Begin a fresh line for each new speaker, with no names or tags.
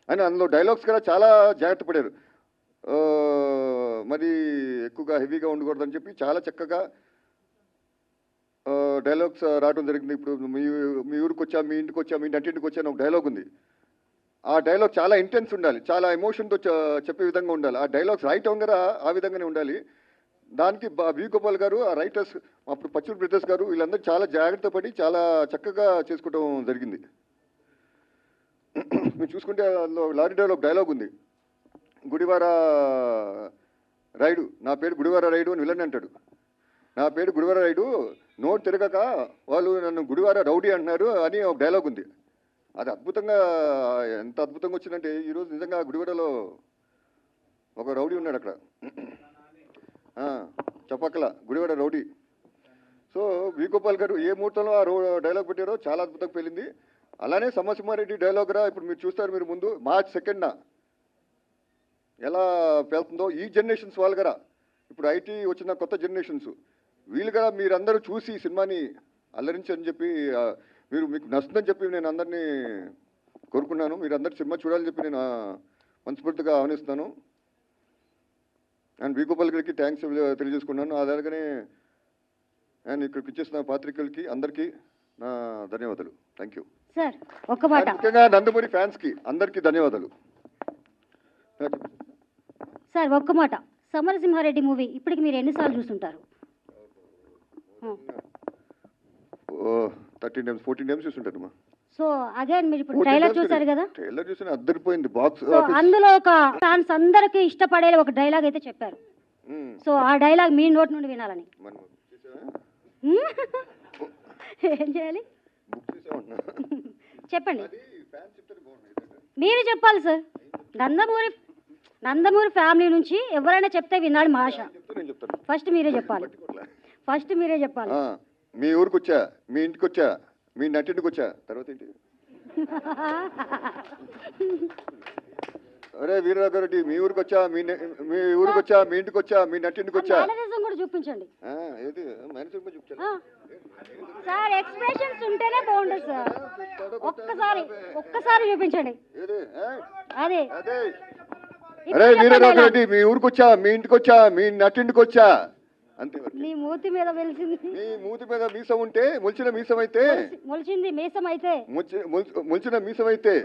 అని అందులో డైలాగ్స్ కూడా చాలా జాగ్రత్త పడారు. మరి ఎక్కువగా హెవీగా ఉండకూడదని చెప్పి చాలా చక్కగా డైలాగ్స్ రావడం జరిగింది. ఇప్పుడు మీ ఊరికి వచ్చా, మీ ఇంటికి వచ్చా, మీ నటింటికి వచ్చా అని ఒక డైలాగ్ ఉంది. ఆ డైలాగ్ చాలా ఇంటెన్స్ ఉండాలి, చాలా ఎమోషన్తో చెప్పే విధంగా ఉండాలి. ఆ డైలాగ్స్ రాయటం కూడా ఆ విధంగానే ఉండాలి. దానికి వి గోపాల్ గారు, ఆ రైటర్స్, అప్పుడు పచ్చూరు బ్రదర్స్ గారు, వీళ్ళందరూ చాలా జాగ్రత్త పడి చాలా చక్కగా చేసుకోవడం జరిగింది. మీరు చూసుకుంటే అందులో లారీ డైలాగ్ డైలాగ్ ఉంది, గుడివార రైడు, నా పేరు గుడివార రైడు అని విలన్ అంటాడు. నా పేరు గుడివార రైడు, నోటు తిరగక వాళ్ళు నన్ను గుడివార రౌడీ అంటున్నారు అని ఒక డైలాగ్ ఉంది. అది అద్భుతంగా, ఎంత అద్భుతంగా వచ్చిందంటే ఈరోజు నిజంగా గుడివాడలో ఒక రౌడీ ఉన్నాడు అక్కడ, చెప్పక్కల Gudivada rowdy. So we Gopal గారు ఏ ముహూర్తంలో ఆ డైలాగ్ పెట్టారో చాలా అద్భుతంగా పెళ్ళింది. అలానే సమరసింహారెడ్డి డైలాగ్ రా ఇప్పుడు మీరు చూస్తారు, మీరు ముందు మార్చ్ 2న ఎలా వెళ్తుందో ఈ జనరేషన్స్ వాళ్ళు కదా, ఇప్పుడు ఐటీ వచ్చిన కొత్త జనరేషన్స్ వీళ్ళు కదా, మీరందరూ చూసి ఈ సినిమాని అల్లరించని చెప్పి మీకు నచ్చుతుందని చెప్పి నేను అందరినీ కోరుకున్నాను. మీరు అందరు సినిమా చూడాలని చెప్పి నేను మనస్ఫూర్తిగా ఆహ్వానిస్తున్నాను. అండ్ వి గోపాల్ గారికి థ్యాంక్స్ తెలియజేసుకున్నాను. అలాగనే అండ్ ఇక్కడికి ఇచ్చేసిన పాత్రికలకి అందరికీ నా ధన్యవాదాలు. Thank you
sir. ఒక్క మాట,
ముఖ్యంగా నందమూరి ఫ్యాన్స్కి అందరికీ ధన్యవాదాలు
సార్. ఒక్క మాట, సమరసింహారెడ్డి మూవీ ఇప్పటికి మీరు ఎన్నిసార్లు చూస్తుంటారు?
13 times 14 times చూస్తుంటాను.
సో అగైన్ మీరు ఇప్పుడు ట్రైలర్ చూసారు కదా,
ట్రైలర్ చూసిన అద్దరిపోయింది బాక్స్.
అందులో ఒక ఫ్యాన్స్ అందరికి ఇష్టపడే ఒక డైలాగ్ అయితే చెప్పారు. సో ఆ డైలాగ్ మీ నోటి నుండి వినాలని ఏం చేయాలి చెప్పండి, మీరు చెప్పాలి సార్. నందమూరి ఫ్యామిలీ నుంచి ఎవరైనా చెప్తే వినాలి మా ఆశ. ఫస్ట్ మీరే చెప్పాలి.
మీ ఊరికి వచ్చా, మీ ఇంటికి వచ్చా, మీ నటింటికి వచ్చా, తర్వాత ఏంటి? అరే వీరరాఘవరెడ్డి, మీ ఊరికి వచ్చా, మీ ఊరికి వచ్చా, మీ ఇంటికి వచ్చా, మీ నటింటికి వచ్చా,
కూడా చూపించండి.
ఏది మేనేజర్ చూపించండి
సార్. ఎక్స్ప్రెషన్స్ ఉంటేనే బాగుంటుంది సార్. ఒక్కసారి చూపించండి. అదే
అరే వీరరాఘవరెడ్డి, మీ ఊరికి వచ్చా, మీ ఇంటికి వచ్చా, మీ నటింటికి వచ్చా, అంతే.
నీ మూతి మీద వెలిసింది,
నీ మూతి మీద మీసం ఉంటే, మొలిచిన మీసం అయితే,
మొలిచింది మీసం అయితే,
మొలిచిన మీసం అయితే